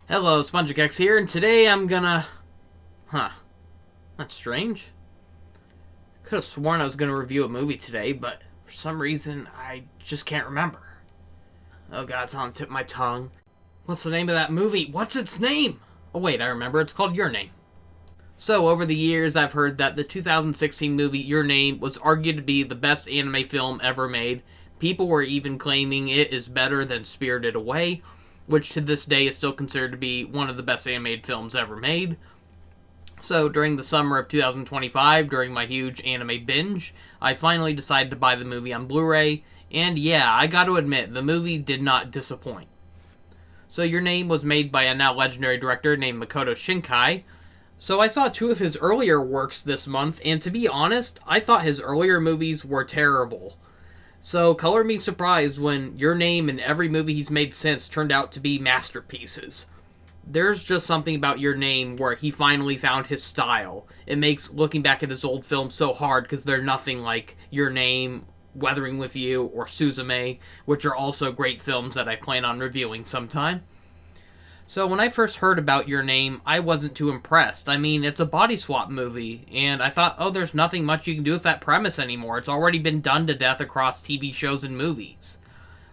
Hello, SpongeX here, and today I'm gonna... That's strange. Could have sworn I was gonna review a movie today, but for some reason, I just can't remember. Oh god, it's on the tip of my tongue. What's the name of that movie? What's its name? Oh wait, I remember, it's called Your Name. So, over the years, I've heard that the 2016 movie Your Name was argued to be the best anime film ever made. People were even claiming it is better than Spirited Away, which to this day is still considered to be one of the best animated films ever made. So, during the summer of 2025, during my huge anime binge, I finally decided to buy the movie on Blu-ray, and yeah, I gotta admit, the movie did not disappoint. So, Your Name was made by a now legendary director named Makoto Shinkai. So, I saw two of his earlier works this month, and to be honest, I thought his earlier movies were terrible. So, color me surprised when Your Name and every movie he's made since turned out to be masterpieces. There's just something about Your Name where he finally found his style. It makes looking back at his old films so hard because they're nothing like Your Name, Weathering With You, or Suzume, which are also great films that I plan on reviewing sometime. So when I first heard about Your Name, I wasn't too impressed. I mean, it's a body swap movie, and I thought, oh, there's nothing much you can do with that premise anymore. It's already been done to death across TV shows and movies.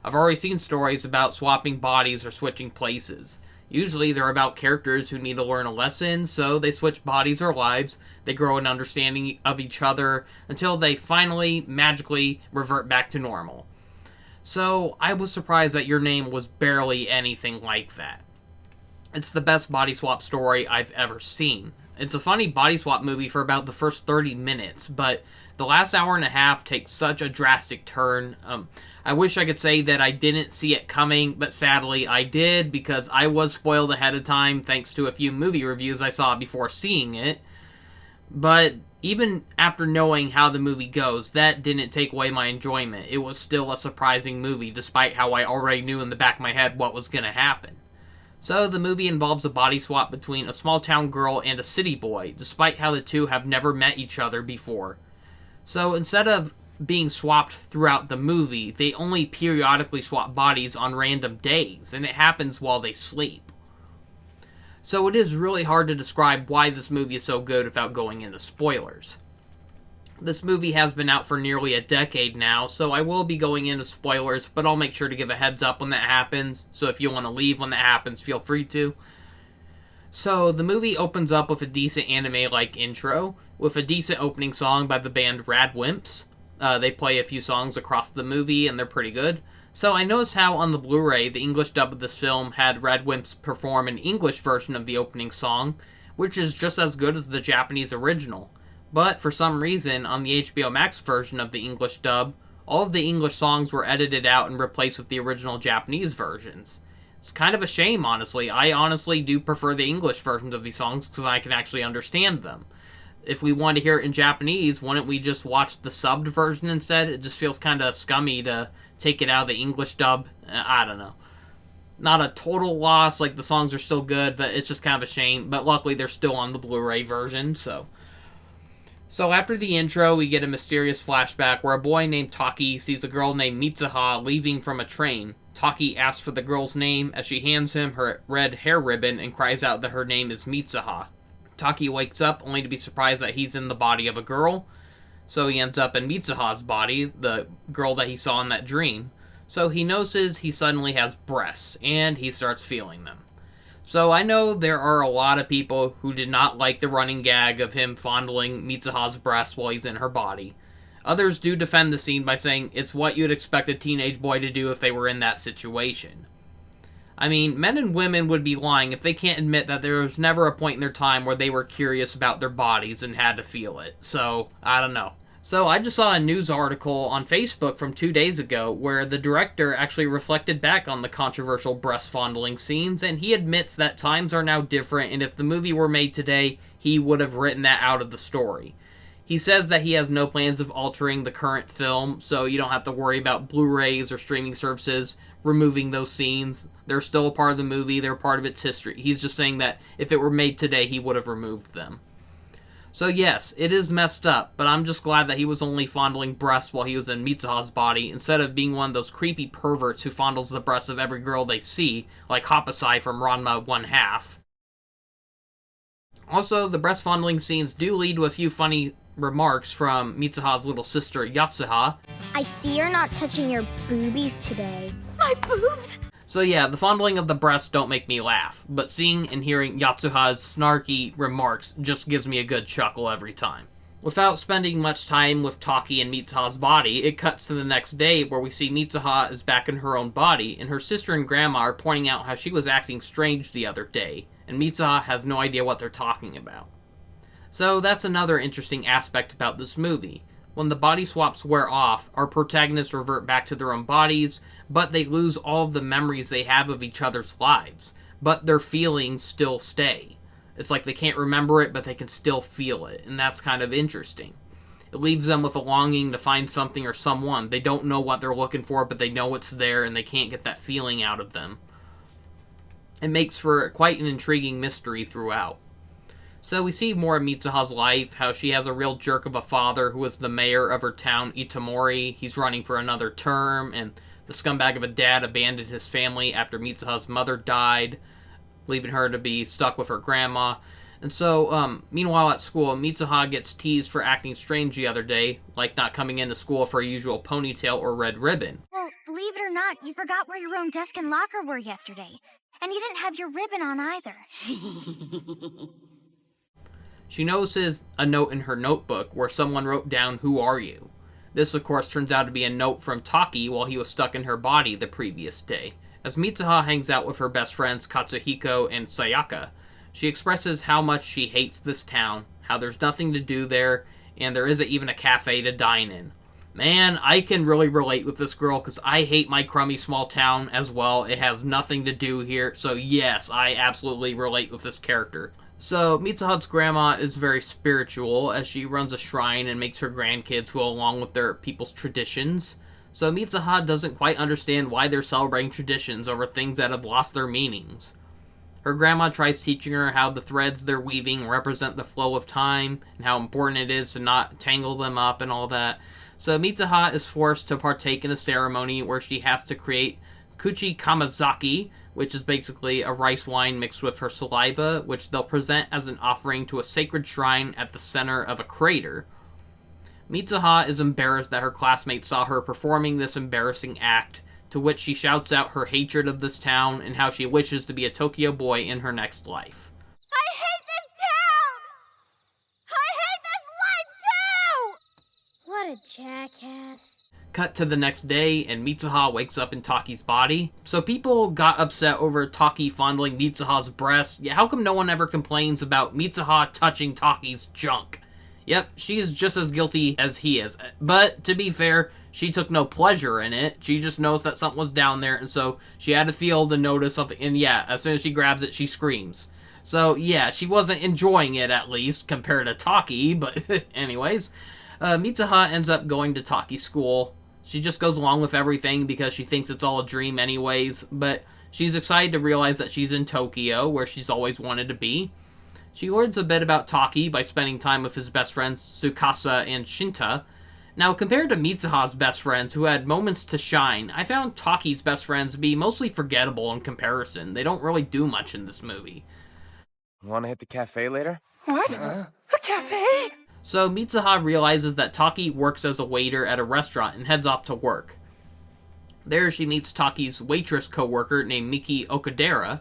I've already seen stories about swapping bodies or switching places. Usually they're about characters who need to learn a lesson, so they switch bodies or lives, they grow an understanding of each other, until they finally, magically, revert back to normal. So, I was surprised that Your Name was barely anything like that. It's the best body swap story I've ever seen. It's a funny body swap movie for about the first 30 minutes, but the last hour and a half takes such a drastic turn. I wish I could say that I didn't see it coming, but sadly I did, because I was spoiled ahead of time thanks to a few movie reviews I saw before seeing it. But even after knowing how the movie goes, that didn't take away my enjoyment. It was still a surprising movie, despite how I already knew in the back of my head what was going to happen. So, the movie involves a body swap between a small-town girl and a city boy, despite how the two have never met each other before. So, instead of being swapped throughout the movie, they only periodically swap bodies on random days, and it happens while they sleep. So, it is really hard to describe why this movie is so good without going into spoilers. This movie has been out for nearly a decade now, so I will be going into spoilers, but I'll make sure to give a heads up when that happens, so if you want to leave when that happens, feel free to. So, the movie opens up with a decent anime-like intro, with a decent opening song by the band Radwimps. They play a few songs across the movie, and they're pretty good. So, I noticed how on the Blu-ray, the English dub of this film had Radwimps perform an English version of the opening song, which is just as good as the Japanese original. But, for some reason, on the HBO Max version of the English dub, all of the English songs were edited out and replaced with the original Japanese versions. It's kind of a shame, honestly. I honestly do prefer the English versions of these songs because I can actually understand them. If we want to hear it in Japanese, why don't we just watch the subbed version instead? It just feels kind of scummy to take it out of the English dub. I don't know. Not a total loss, like the songs are still good, but it's just kind of a shame. But luckily they're still on the Blu-ray version, so after the intro, we get a mysterious flashback where a boy named Taki sees a girl named Mitsuha leaving from a train. Taki asks for the girl's name as she hands him her red hair ribbon and cries out that her name is Mitsuha. Taki wakes up only to be surprised that he's in the body of a girl, so he ends up in Mitsuha's body, the girl that he saw in that dream. So he notices he suddenly has breasts, and he starts feeling them. So I know there are a lot of people who did not like the running gag of him fondling Mitsuha's breast while he's in her body. Others do defend the scene by saying it's what you'd expect a teenage boy to do if they were in that situation. I mean, men and women would be lying if they can't admit that there was never a point in their time where they were curious about their bodies and had to feel it. So, I don't know. So, I just saw a news article on Facebook from 2 days ago where the director actually reflected back on the controversial breast fondling scenes, and he admits that times are now different, and if the movie were made today, he would have written that out of the story. He says that he has no plans of altering the current film, so you don't have to worry about Blu-rays or streaming services removing those scenes. They're still a part of the movie, they're part of its history. He's just saying that if it were made today, he would have removed them. So yes, it is messed up, but I'm just glad that he was only fondling breasts while he was in Mitsuha's body, instead of being one of those creepy perverts who fondles the breasts of every girl they see, like Hapasai from Ranma 1/2. Also, the breast fondling scenes do lead to a few funny remarks from Mitsuha's little sister, Yatsuha. I see you're not touching your boobies today. My boobs? So yeah, the fondling of the breasts don't make me laugh, but seeing and hearing Yatsuha's snarky remarks just gives me a good chuckle every time. Without spending much time with Taki and Mitsuha's body, it cuts to the next day where we see Mitsuha is back in her own body, and her sister and grandma are pointing out how she was acting strange the other day, and Mitsuha has no idea what they're talking about. So that's another interesting aspect about this movie. When the body swaps wear off, our protagonists revert back to their own bodies, but they lose all of the memories they have of each other's lives. But their feelings still stay. It's like they can't remember it, but they can still feel it, and that's kind of interesting. It leaves them with a longing to find something or someone. They don't know what they're looking for, but they know it's there, and they can't get that feeling out of them. It makes for quite an intriguing mystery throughout. So we see more of Mitsuha's life, how she has a real jerk of a father who is the mayor of her town, Itomori. He's running for another term, and the scumbag of a dad abandoned his family after Mitsuha's mother died, leaving her to be stuck with her grandma. And so, meanwhile at school, Mitsuha gets teased for acting strange the other day, like not coming into school for a usual ponytail or red ribbon. Well, believe it or not, you forgot where your own desk and locker were yesterday. And you didn't have your ribbon on either. She notices a note in her notebook where someone wrote down, "Who are you?" This, of course, turns out to be a note from Taki while he was stuck in her body the previous day. As Mitsuha hangs out with her best friends Katsuhiko and Sayaka, she expresses how much she hates this town, how there's nothing to do there, and there isn't even a cafe to dine in. Man, I can really relate with this girl because I hate my crummy small town as well. It has nothing to do here, so yes, I absolutely relate with this character. So, Mitsuha's grandma is very spiritual as she runs a shrine and makes her grandkids go along with their people's traditions. So Mitsuha doesn't quite understand why they're celebrating traditions over things that have lost their meanings. Her grandma tries teaching her how the threads they're weaving represent the flow of time and how important it is to not tangle them up and all that. So Mitsuha is forced to partake in a ceremony where she has to create Kuchi Kamazaki, which is basically a rice wine mixed with her saliva, which they'll present as an offering to a sacred shrine at the center of a crater. Mitsuha is embarrassed that her classmates saw her performing this embarrassing act, to which she shouts out her hatred of this town and how she wishes to be a Tokyo boy in her next life. I hate this town! I hate this life too! What a jackass. Cut to the next day, and Mitsuha wakes up in Taki's body. So people got upset over Taki fondling Mitsuha's breast, yet how come no one ever complains about Mitsuha touching Taki's junk? Yep, she is just as guilty as he is. But, to be fair, she took no pleasure in it. She just noticed that something was down there, and so she had to feel the notice something, and yeah, as soon as she grabs it, she screams. So, yeah, she wasn't enjoying it, at least, compared to Taki, but anyways. Mitsuha ends up going to Taki's school. She just goes along with everything because she thinks it's all a dream anyways, but she's excited to realize that she's in Tokyo, where she's always wanted to be. She learns a bit about Taki by spending time with his best friends Tsukasa and Shinta. Now, compared to Mitsuha's best friends, who had moments to shine, I found Taki's best friends to be mostly forgettable in comparison. They don't really do much in this movie. Wanna hit the cafe later? What? A cafe? So Mitsuha realizes that Taki works as a waiter at a restaurant and heads off to work. There she meets Taki's waitress co-worker named Miki Okadera.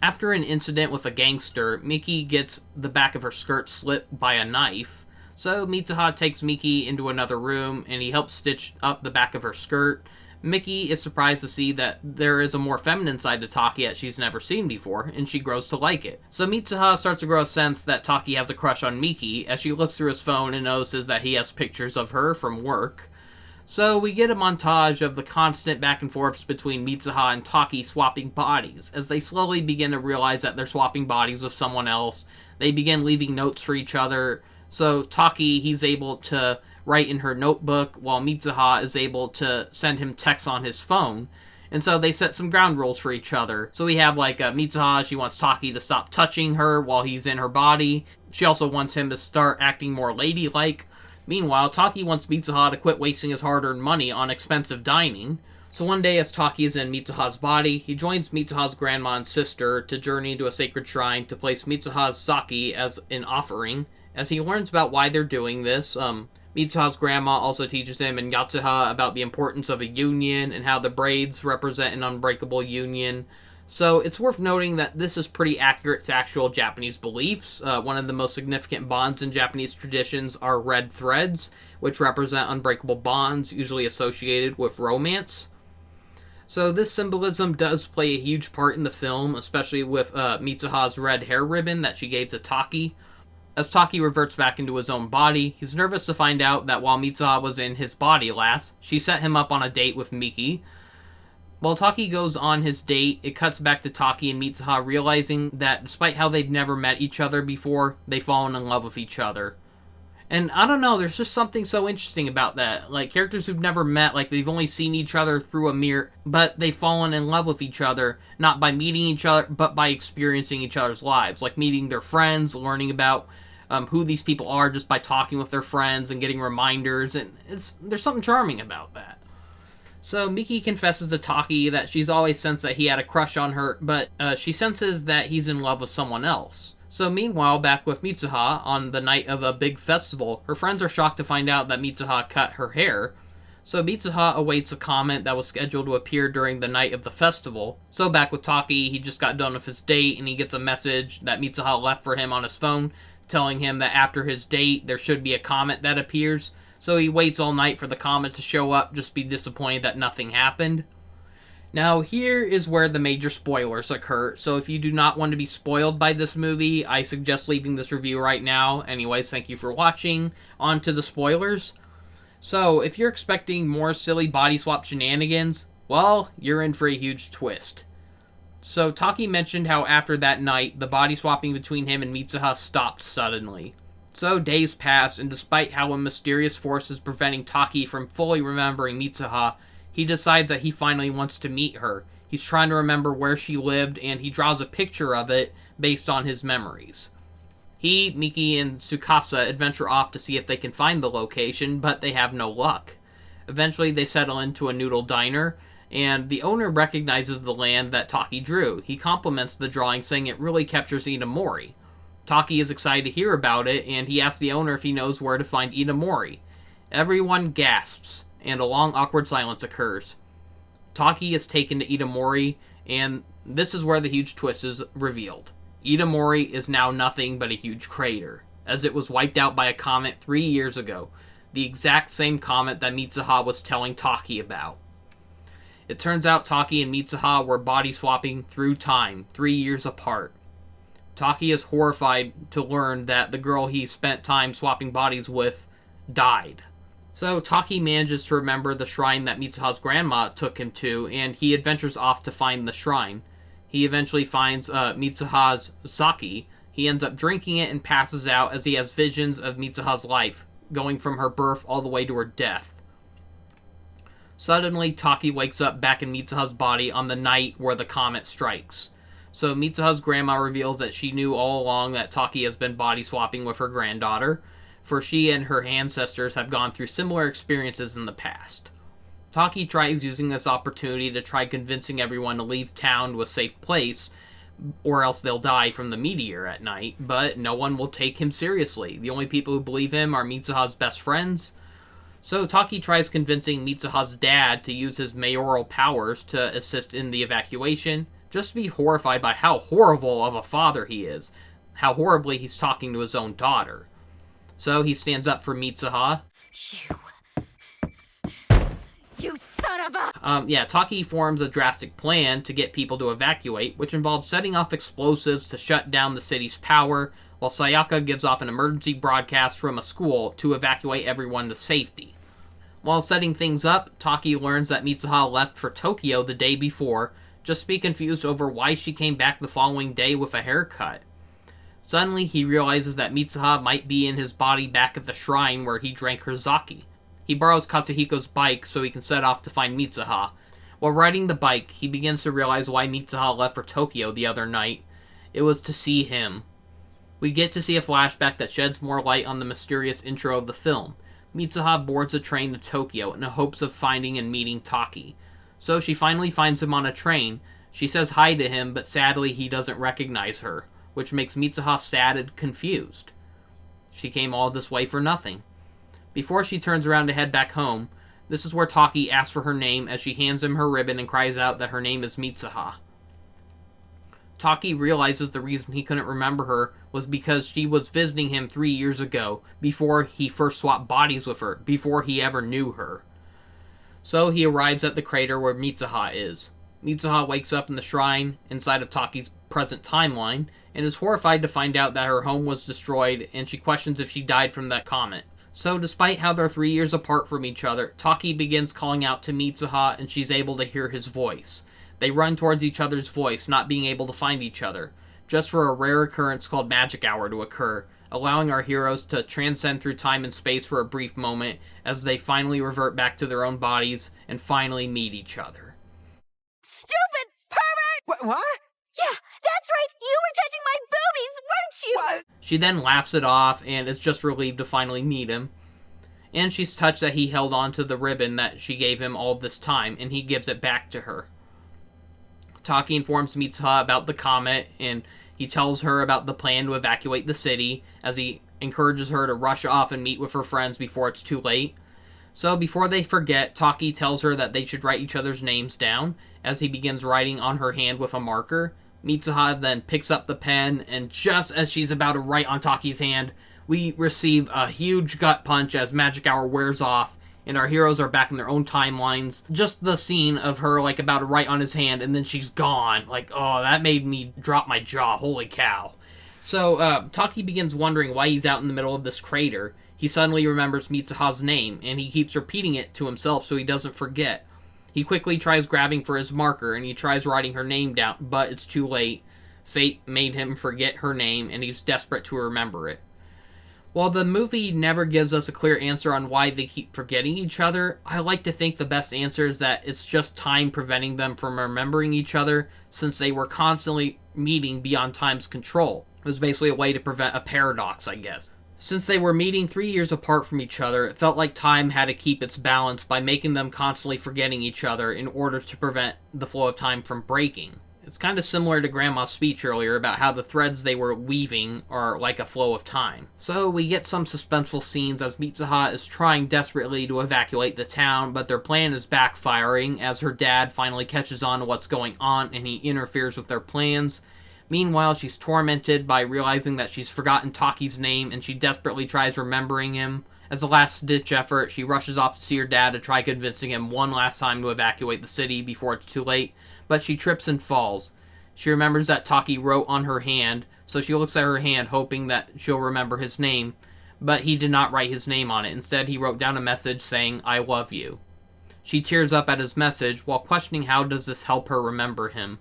After an incident with a gangster, Miki gets the back of her skirt slit by a knife. So Mitsuha takes Miki into another room and he helps stitch up the back of her skirt. Miki is surprised to see that there is a more feminine side to Taki that she's never seen before, and she grows to like it. So Mitsuha starts to grow a sense that Taki has a crush on Miki as she looks through his phone and notices that he has pictures of her from work. So we get a montage of the constant back and forths between Mitsuha and Taki swapping bodies. As they slowly begin to realize that they're swapping bodies with someone else, they begin leaving notes for each other. So Taki, he's able to write in her notebook, while Mitsuha is able to send him texts on his phone. And so they set some ground rules for each other. So we have Mitsuha, she wants Taki to stop touching her while he's in her body. She also wants him to start acting more ladylike. Meanwhile, Taki wants Mitsuha to quit wasting his hard-earned money on expensive dining. So one day, as Taki is in Mitsuha's body, he joins Mitsuha's grandma and sister to journey into a sacred shrine to place Mitsuha's sake as an offering. As he learns about why they're doing this, Mitsuha's grandma also teaches him and Yatsuha about the importance of a union and how the braids represent an unbreakable union. So it's worth noting that this is pretty accurate to actual Japanese beliefs. One of the most significant bonds in Japanese traditions are red threads, which represent unbreakable bonds, usually associated with romance. So this symbolism does play a huge part in the film, especially with Mitsuha's red hair ribbon that she gave to Taki. As Taki reverts back into his own body, he's nervous to find out that while Mitsuha was in his body last, she set him up on a date with Miki. While Taki goes on his date, it cuts back to Taki and Mitsuha realizing that despite how they've never met each other before, they've fallen in love with each other. And I don't know, there's just something so interesting about that. Like, characters who've never met, like, they've only seen each other through a mirror, but they've fallen in love with each other, not by meeting each other, but by experiencing each other's lives. Like, meeting their friends, learning about who these people are just by talking with their friends and getting reminders, and there's something charming about that. So Miki confesses to Taki that she's always sensed that he had a crush on her, but she senses that he's in love with someone else. So meanwhile, back with Mitsuha, on the night of a big festival, her friends are shocked to find out that Mitsuha cut her hair. So Mitsuha awaits a comet that was scheduled to appear during the night of the festival. So back with Taki, he just got done with his date, and he gets a message that Mitsuha left for him on his phone, telling him that after his date, there should be a comet that appears. So he waits all night for the comet to show up, just be disappointed that nothing happened. Now, here is where the major spoilers occur, so if you do not want to be spoiled by this movie, I suggest leaving this review right now. Anyways, thank you for watching. On to the spoilers. So, if you're expecting more silly body swap shenanigans, well, you're in for a huge twist. So, Taki mentioned how after that night, the body swapping between him and Mitsuha stopped suddenly. So, days pass, and despite how a mysterious force is preventing Taki from fully remembering Mitsuha, he decides that he finally wants to meet her. He's trying to remember where she lived, and he draws a picture of it based on his memories. He, Miki, and Tsukasa adventure off to see if they can find the location, but they have no luck. Eventually, they settle into a noodle diner, and the owner recognizes the land that Taki drew. He compliments the drawing, saying it really captures Inomori. Taki is excited to hear about it, and he asks the owner if he knows where to find Inomori. Everyone gasps, and a long awkward silence occurs. Taki is taken to Itomori, and this is where the huge twist is revealed. Itomori is now nothing but a huge crater, as it was wiped out by a comet 3 years ago, the exact same comet that Mitsuha was telling Taki about. It turns out Taki and Mitsuha were body swapping through time, 3 years apart. Taki is horrified to learn that the girl he spent time swapping bodies with died. So Taki manages to remember the shrine that Mitsuha's grandma took him to, and he adventures off to find the shrine. He eventually finds Mitsuha's sake. He ends up drinking it and passes out as he has visions of Mitsuha's life, going from her birth all the way to her death. Suddenly, Taki wakes up back in Mitsuha's body on the night where the comet strikes. So Mitsuha's grandma reveals that she knew all along that Taki has been body swapping with her granddaughter, for she and her ancestors have gone through similar experiences in the past. Taki tries using this opportunity to try convincing everyone to leave town to a safe place, or else they'll die from the meteor at night, but no one will take him seriously. The only people who believe him are Mitsuha's best friends. So Taki tries convincing Mitsuha's dad to use his mayoral powers to assist in the evacuation, just to be horrified by how horrible of a father he is, how horribly he's talking to his own daughter. So he stands up for Mitsuha. You son of a... Taki forms a drastic plan to get people to evacuate, which involves setting off explosives to shut down the city's power, while Sayaka gives off an emergency broadcast from a school to evacuate everyone to safety. While setting things up, Taki learns that Mitsuha left for Tokyo the day before, just to be confused over why she came back the following day with a haircut. Suddenly, he realizes that Mitsuha might be in his body back at the shrine where he drank her sake. He borrows Katsuhiko's bike so he can set off to find Mitsuha. While riding the bike, he begins to realize why Mitsuha left for Tokyo the other night. It was to see him. We get to see a flashback that sheds more light on the mysterious intro of the film. Mitsuha boards a train to Tokyo in the hopes of finding and meeting Taki. So she finally finds him on a train. She says hi to him, but sadly he doesn't recognize her, which makes Mitsuha sad and confused. She came all this way for nothing. Before she turns around to head back home, this is where Taki asks for her name as she hands him her ribbon and cries out that her name is Mitsuha. Taki realizes the reason he couldn't remember her was because she was visiting him 3 years ago, before he first swapped bodies with her, before he ever knew her. So he arrives at the crater where Mitsuha is. Mitsuha wakes up in the shrine inside of Taki's present timeline, and is horrified to find out that her home was destroyed, and she questions if she died from that comet. So despite how they're 3 years apart from each other, Taki begins calling out to Mitsuha, and she's able to hear his voice. They run towards each other's voice, not being able to find each other, just for a rare occurrence called Magic Hour to occur, allowing our heroes to transcend through time and space for a brief moment as they finally revert back to their own bodies and finally meet each other. Stupid pervert! What? Yeah, that's right! You were touching my boobies, weren't you? What? She then laughs it off and is just relieved to finally meet him. And she's touched that he held on to the ribbon that she gave him all this time, and he gives it back to her. Taki informs Mitsuha about the comet, and he tells her about the plan to evacuate the city, as he encourages her to rush off and meet with her friends before it's too late. So before they forget, Taki tells her that they should write each other's names down, as he begins writing on her hand with a marker. Mitsuha then picks up the pen, and just as she's about to write on Taki's hand, we receive a huge gut punch as Magic Hour wears off, and our heroes are back in their own timelines. Just the scene of her, about to write on his hand, and then she's gone. Oh, that made me drop my jaw. Holy cow. So, Taki begins wondering why he's out in the middle of this crater. He suddenly remembers Mitsuha's name, and he keeps repeating it to himself so he doesn't forget. He quickly tries grabbing for his marker, and he tries writing her name down, but it's too late. Fate made him forget her name, and he's desperate to remember it. While the movie never gives us a clear answer on why they keep forgetting each other, I like to think the best answer is that it's just time preventing them from remembering each other, since they were constantly meeting beyond time's control. It was basically a way to prevent a paradox, I guess. Since they were meeting 3 years apart from each other, it felt like time had to keep its balance by making them constantly forgetting each other in order to prevent the flow of time from breaking. It's kind of similar to Grandma's speech earlier about how the threads they were weaving are like a flow of time. So we get some suspenseful scenes as Mitsuha is trying desperately to evacuate the town, but their plan is backfiring as her dad finally catches on to what's going on and he interferes with their plans. Meanwhile, she's tormented by realizing that she's forgotten Taki's name and she desperately tries remembering him. As a last-ditch effort, she rushes off to see her dad to try convincing him one last time to evacuate the city before it's too late, but she trips and falls. She remembers that Taki wrote on her hand, so she looks at her hand hoping that she'll remember his name, but he did not write his name on it. Instead, he wrote down a message saying, "I love you." She tears up at his message while questioning how does this help her remember him.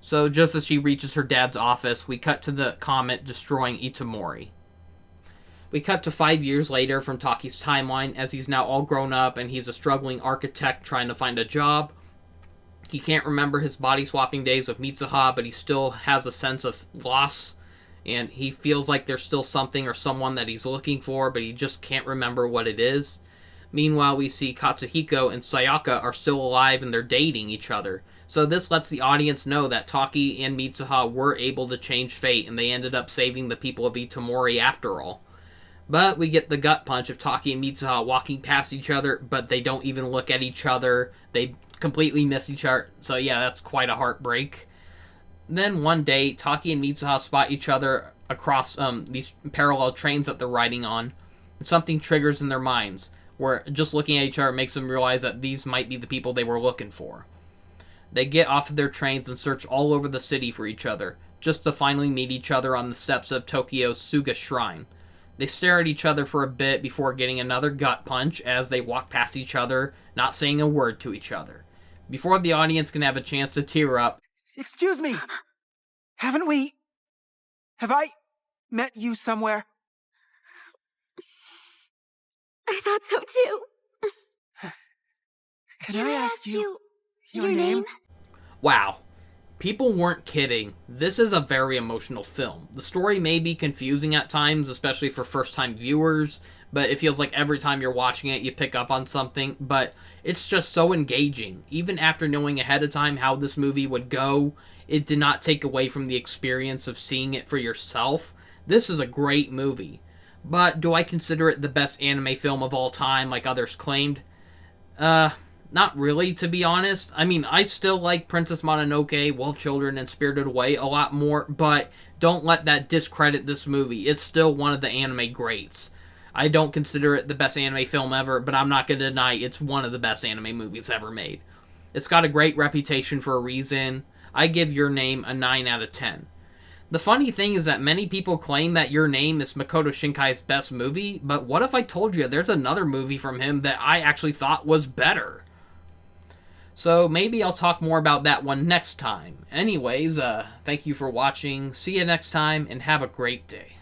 So just as she reaches her dad's office, we cut to the comet destroying Itomori. We cut to 5 years later from Taki's timeline as he's now all grown up and he's a struggling architect trying to find a job. He can't remember his body swapping days with Mitsuha, but he still has a sense of loss, and he feels like there's still something or someone that he's looking for, but he just can't remember what it is. Meanwhile, we see Katsuhiko and Sayaka are still alive and they're dating each other. So this lets the audience know that Taki and Mitsuha were able to change fate, and they ended up saving the people of Itomori after all. But we get the gut punch of Taki and Mitsuha walking past each other, but they don't even look at each other. They completely miss each other. So yeah, that's quite a heartbreak. Then one day, Taki and Mitsuha spot each other across these parallel trains that they're riding on. And something triggers in their minds, where just looking at each other makes them realize that these might be the people they were looking for. They get off of their trains and search all over the city for each other, just to finally meet each other on the steps of Tokyo's Suga Shrine. They stare at each other for a bit before getting another gut punch as they walk past each other, not saying a word to each other. Before the audience can have a chance to tear up... Excuse me. Have I met you somewhere? I thought so too. Can I ask you Your name? Wow. People weren't kidding. This is a very emotional film. The story may be confusing at times, especially for first-time viewers, but it feels like every time you're watching it, you pick up on something, but it's just so engaging. Even after knowing ahead of time how this movie would go, it did not take away from the experience of seeing it for yourself. This is a great movie. But do I consider it the best anime film of all time, like others claimed? Not really, to be honest. I mean, I still like Princess Mononoke, Wolf Children, and Spirited Away a lot more, but don't let that discredit this movie. It's still one of the anime greats. I don't consider it the best anime film ever, but I'm not going to deny it's one of the best anime movies ever made. It's got a great reputation for a reason. I give Your Name a 9 out of 10. The funny thing is that many people claim that Your Name is Makoto Shinkai's best movie, but what if I told you there's another movie from him that I actually thought was better? So maybe I'll talk more about that one next time. Anyways, thank you for watching, see you next time, and have a great day.